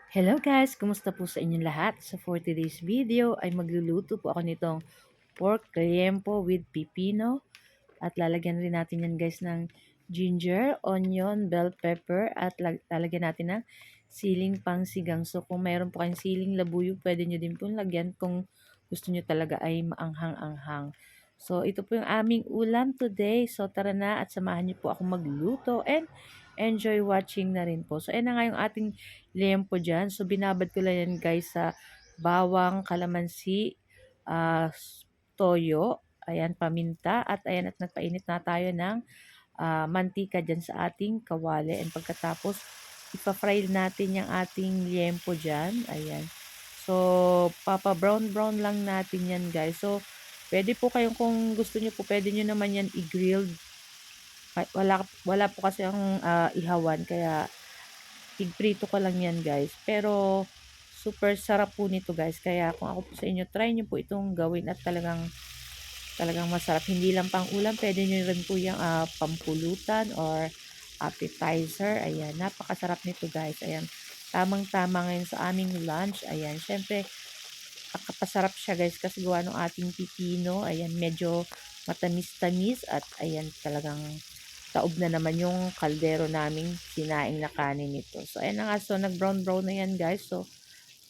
Hello guys! Kumusta po sa inyong lahat? So for today's video ay magluluto po ako nitong pork liempo with pipino. At lalagyan rin natin yan guys ng ginger, onion, bell pepper at lalagyan natin ng siling pangsigang. So kung mayroon po kayong siling labuyo, pwede nyo din po lagyan kung gusto nyo talaga ay maanghang-anghang. So ito po yung aming ulam today. So tara na at samahan nyo po ako magluto and enjoy watching na rin po. So ayan na nga yung ating liempo dyan. So binabad ko lang yan guys sa bawang, kalamansi, toyo, ayan, paminta, at ayan, at nagpainit na tayo ng mantika dyan sa ating kawali. And pagkatapos, ipa-fry natin yung ating liempo dyan. Ayan. So, papa-brown-brown lang natin yan, guys. So, pwede po kayong, kung gusto nyo po, pwede nyo naman yan i-grilled. Wala po kasi ang ihawan, kaya pigprito ko lang yan, guys. Pero, super sarap po nito, guys. Kaya, kung ako po sa inyo, try nyo po itong gawin at talagang masarap. Hindi lang pang ulam, pwede nyo rin po yung pampulutan or appetizer. Ayan, napakasarap nito guys. Ayan, tamang-tama ngayon sa aming lunch. Ayan, syempre, nakapasarap siya guys kasi gawa ng ating pipino. Ayan, medyo matamis-tamis at ayan, talagang taob na naman yung kaldero naming sinaing na kanin nito. So, ayan na nga. So, nag-brown-brown na yan guys. So,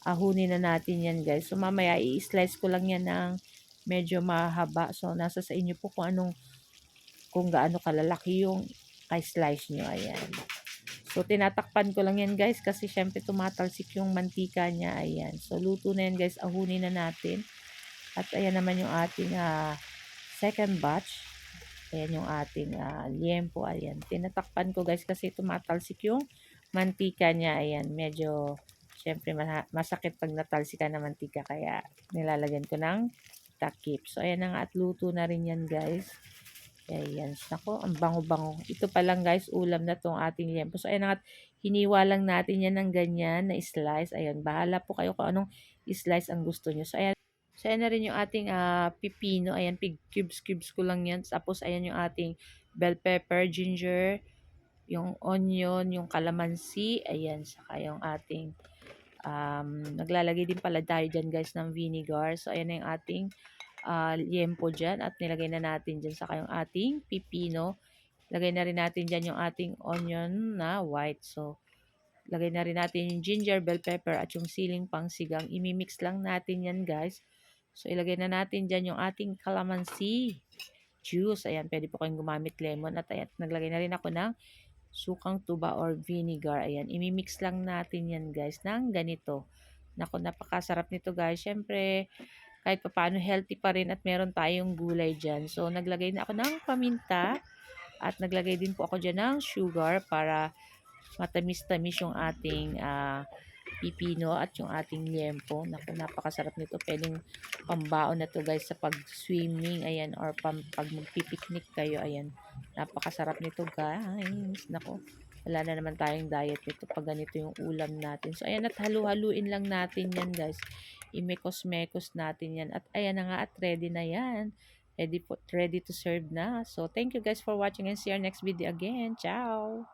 ahunin na natin yan guys. So mamaya i-slice ko lang yan ng medyo mahaba. So nasa sa inyo po kung gaano kalalaki yung i-slice nyo. Ayan. So tinatakpan ko lang yan guys kasi syempre tumatalsik yung mantika niya. Ayan. So luto na yan guys. Ahunin na natin. At ayan naman yung ating second batch. Ayan yung ating liempo. Ayan. Tinatakpan ko guys kasi tumatalsik yung mantika niya. Ayan. Medyo syempre masakit pag natalsikan ng mantika. Kaya nilalagyan ko ng takip. So ayan na nga at luto na rin yan guys. Ayan. Nako, ang bango-bango. Ito pa lang guys, ulam na tong ating liempo. So ayan na nga at hiniwa lang natin yan ng ganyan na slice. Ayan. Bahala po kayo kung anong slice ang gusto nyo. So ayan. So, ayan na rin yung ating pipino. Ayan, cubes ko lang yan. Tapos, ayan yung ating bell pepper, ginger, yung onion, yung kalamansi. Ayan, saka yung ating, naglalagay din pala tayo dyan guys ng vinegar. So, ayan na yung ating liempo dyan. At nilagay na natin dyan. Saka yung ating pipino. Lagay na rin natin dyan yung ating onion na white. So, lagay na rin natin yung ginger, bell pepper, at yung siling pangsigang. Imimix lang natin yan guys. So, ilagay na natin dyan yung ating calamansi juice. Ayan, pwede po kayong gumamit lemon. At ayan, naglagay na rin ako ng sukang tuba or vinegar. Ayan, imimix lang natin yan guys ng ganito. Naku, napakasarap nito guys. Siyempre, kahit pa paano healthy pa rin at meron tayong gulay dyan. So, naglagay na ako ng paminta at naglagay din po ako dyan ng sugar para matamis-tamis yung ating pipino at yung ating liempo. Naku, napakasarap nito. Pwedeng pambaon na to guys sa pag-swimming. Ayan, or pag magpipiknik kayo. Ayan, napakasarap nito guys. Naku, wala na naman tayong diet nito pag ganito yung ulam natin. So, ayan, at halu-haluin lang natin yan guys. Imekos-mekos natin yan. At ayan na nga at ready na yan. Ready to serve na. So, thank you guys for watching and see you next video again. Ciao!